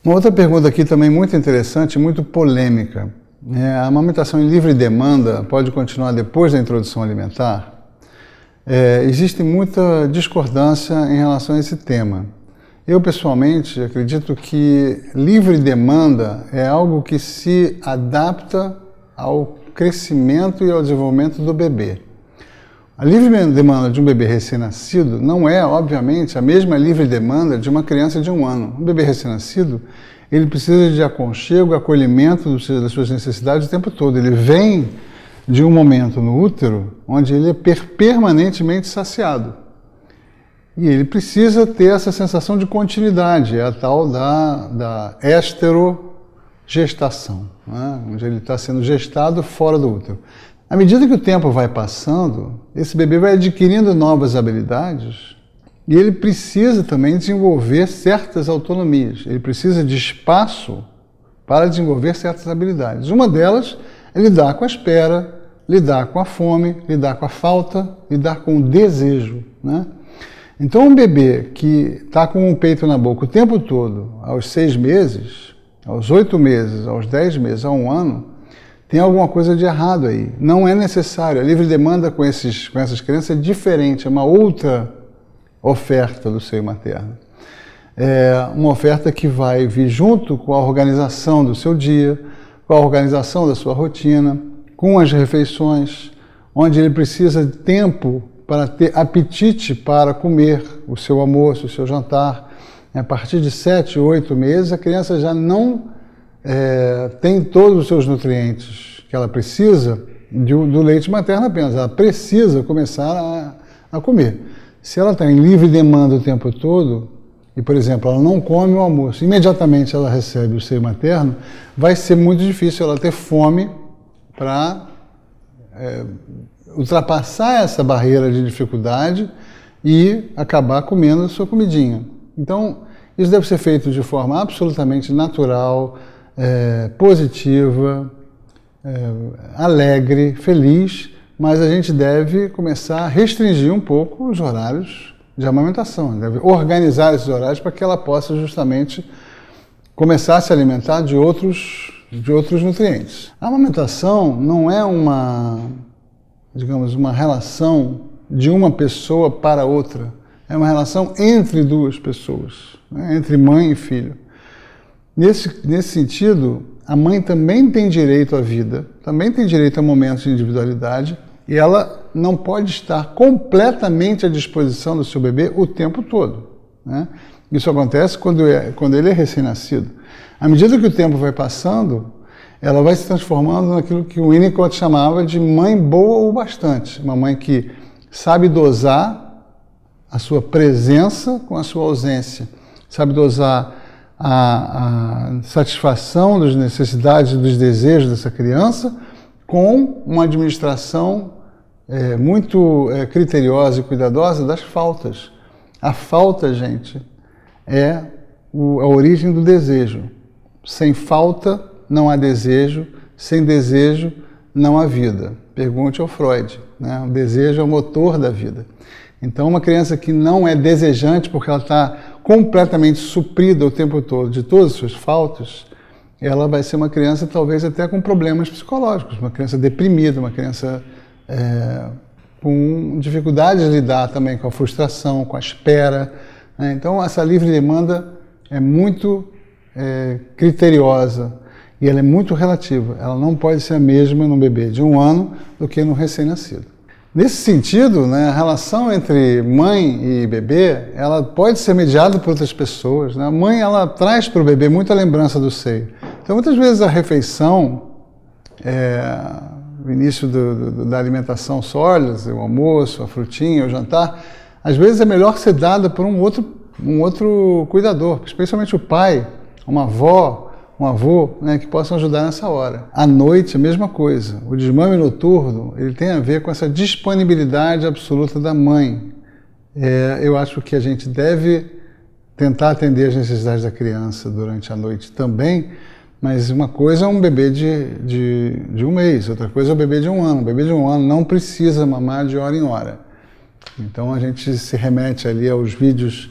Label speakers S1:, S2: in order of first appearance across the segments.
S1: Uma outra pergunta aqui também muito interessante, muito polêmica. A amamentação em livre demanda pode continuar depois da introdução alimentar? Existe muita discordância em relação a esse tema. Eu, pessoalmente, acredito que livre demanda é algo que se adapta ao crescimento e ao desenvolvimento do bebê. A livre demanda de um bebê recém-nascido não é, obviamente, a mesma livre demanda de uma criança de 1 ano. Um bebê recém-nascido, ele precisa de aconchego, acolhimento das suas necessidades o tempo todo. Ele vem de um momento no útero onde ele é permanentemente saciado. E ele precisa ter essa sensação de continuidade, é a tal da esterogestação, né? Onde ele está sendo gestado fora do útero. À medida que o tempo vai passando, esse bebê vai adquirindo novas habilidades e ele precisa também desenvolver certas autonomias. Ele precisa de espaço para desenvolver certas habilidades. Uma delas é lidar com a espera, lidar com a fome, lidar com a falta, lidar com o desejo, né? Então, um bebê que está com o peito na boca o tempo todo, aos 6 meses, aos 8 meses, aos 10 meses, a 1 ano, tem alguma coisa de errado aí. Não é necessário. A livre demanda com essas crianças é diferente, é uma outra oferta do seio materno. É uma oferta que vai vir junto com a organização do seu dia, com a organização da sua rotina, com as refeições, onde ele precisa de tempo para ter apetite para comer o seu almoço, o seu jantar. A partir de 7, 8 meses, a criança já não tem todos os seus nutrientes que ela precisa do leite materno apenas. Ela precisa começar a comer. Se ela está em livre demanda o tempo todo, e, por exemplo, ela não come o almoço, imediatamente ela recebe o seio materno, vai ser muito difícil ela ter fome para ultrapassar essa barreira de dificuldade e acabar comendo a sua comidinha. Então, isso deve ser feito de forma absolutamente natural, positiva, alegre, feliz, mas a gente deve começar a restringir um pouco os horários de amamentação, deve organizar esses horários para que ela possa justamente começar a se alimentar de outros nutrientes. A amamentação não é uma relação de uma pessoa para outra, é uma relação entre duas pessoas, né? Entre mãe e filho. Nesse sentido, a mãe também tem direito à vida, também tem direito a momentos de individualidade, e ela não pode estar completamente à disposição do seu bebê o tempo todo, né? Isso acontece quando ele é recém-nascido. À medida que o tempo vai passando, ela vai se transformando naquilo que o Winnicott chamava de mãe boa o bastante, uma mãe que sabe dosar a sua presença com a sua ausência, sabe dosar a satisfação das necessidades e dos desejos dessa criança com uma administração muito criteriosa e cuidadosa das faltas. A falta, gente, é a origem do desejo. Sem falta não há desejo, sem desejo não há vida. Pergunte ao Freud, né? O desejo é o motor da vida. Então, uma criança que não é desejante porque ela está completamente suprida o tempo todo de todas as suas faltas, ela vai ser uma criança talvez até com problemas psicológicos, uma criança deprimida, uma criança com dificuldade de lidar também com a frustração, com a espera, né? Então, essa livre demanda é muito criteriosa e ela é muito relativa. Ela não pode ser a mesma num bebê de 1 ano do que no recém-nascido. Nesse sentido, né, a relação entre mãe e bebê, ela pode ser mediada por outras pessoas, né? A mãe, ela traz para o bebê muita lembrança do seio. Então, muitas vezes a refeição, o início da alimentação sólida, o almoço, a frutinha, o jantar, às vezes é melhor ser dada por um outro cuidador, especialmente o pai, uma avó, um avô, né, que possam ajudar nessa hora. À noite, a mesma coisa. O desmame noturno, ele tem a ver com essa disponibilidade absoluta da mãe. Eu acho que a gente deve tentar atender as necessidades da criança durante a noite também, mas uma coisa é um bebê de 1 mês, outra coisa é o bebê de 1 ano. O bebê de 1 ano não precisa mamar de hora em hora. Então a gente se remete ali aos vídeos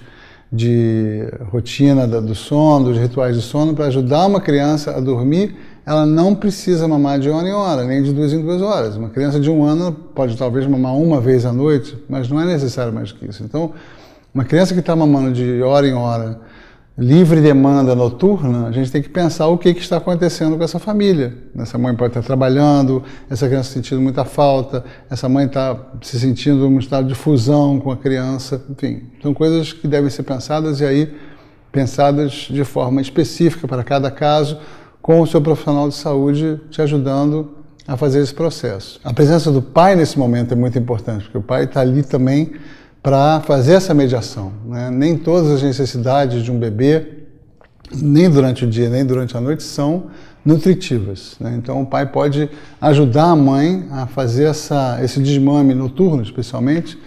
S1: de rotina do sono, dos rituais de sono, para ajudar uma criança a dormir. Ela não precisa mamar de hora em hora, nem de 2 em 2 horas. Uma criança de 1 ano pode talvez mamar uma vez à noite, mas não é necessário mais que isso. Então, uma criança que está mamando de hora em hora, livre demanda noturna, a gente tem que pensar o que está acontecendo com essa família. Essa mãe pode estar trabalhando, essa criança sentindo muita falta, essa mãe está se sentindo em um estado de fusão com a criança, enfim. São coisas que devem ser pensadas e aí pensadas de forma específica para cada caso, com o seu profissional de saúde te ajudando a fazer esse processo. A presença do pai nesse momento é muito importante, porque o pai está ali também para fazer essa mediação, né? Nem todas as necessidades de um bebê, nem durante o dia, nem durante a noite, são nutritivas, né? Então o pai pode ajudar a mãe a fazer esse desmame noturno, especialmente.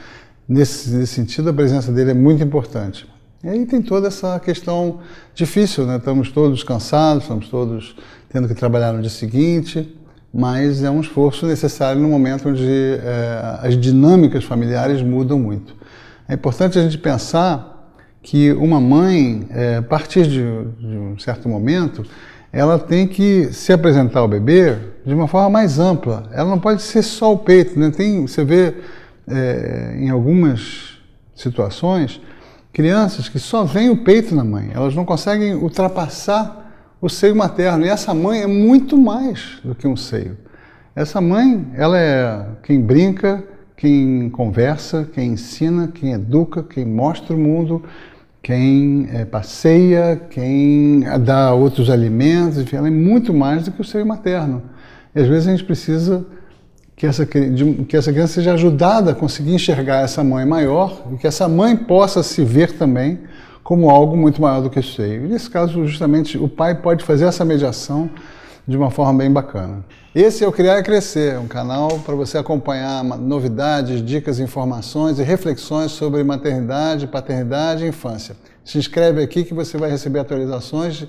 S1: Nesse sentido, a presença dele é muito importante. E aí tem toda essa questão difícil, né? Estamos todos cansados, estamos todos tendo que trabalhar no dia seguinte, mas é um esforço necessário no momento onde as dinâmicas familiares mudam muito. É importante a gente pensar que uma mãe, a partir de um certo momento, ela tem que se apresentar ao bebê de uma forma mais ampla. Ela não pode ser só o peito, né? Você vê em algumas situações crianças que só veem o peito na mãe, elas não conseguem ultrapassar o seio materno. E essa mãe é muito mais do que um seio. Essa mãe, ela é quem brinca, quem conversa, quem ensina, quem educa, quem mostra o mundo, quem passeia, quem dá outros alimentos, enfim, ela é muito mais do que o seio materno. E às vezes a gente precisa que essa criança seja ajudada a conseguir enxergar essa mãe maior e que essa mãe possa se ver também como algo muito maior do que o seio. E nesse caso, justamente, o pai pode fazer essa mediação de uma forma bem bacana. Esse é o Criar e Crescer, um canal para você acompanhar novidades, dicas, informações e reflexões sobre maternidade, paternidade e infância. Se inscreve aqui que você vai receber atualizações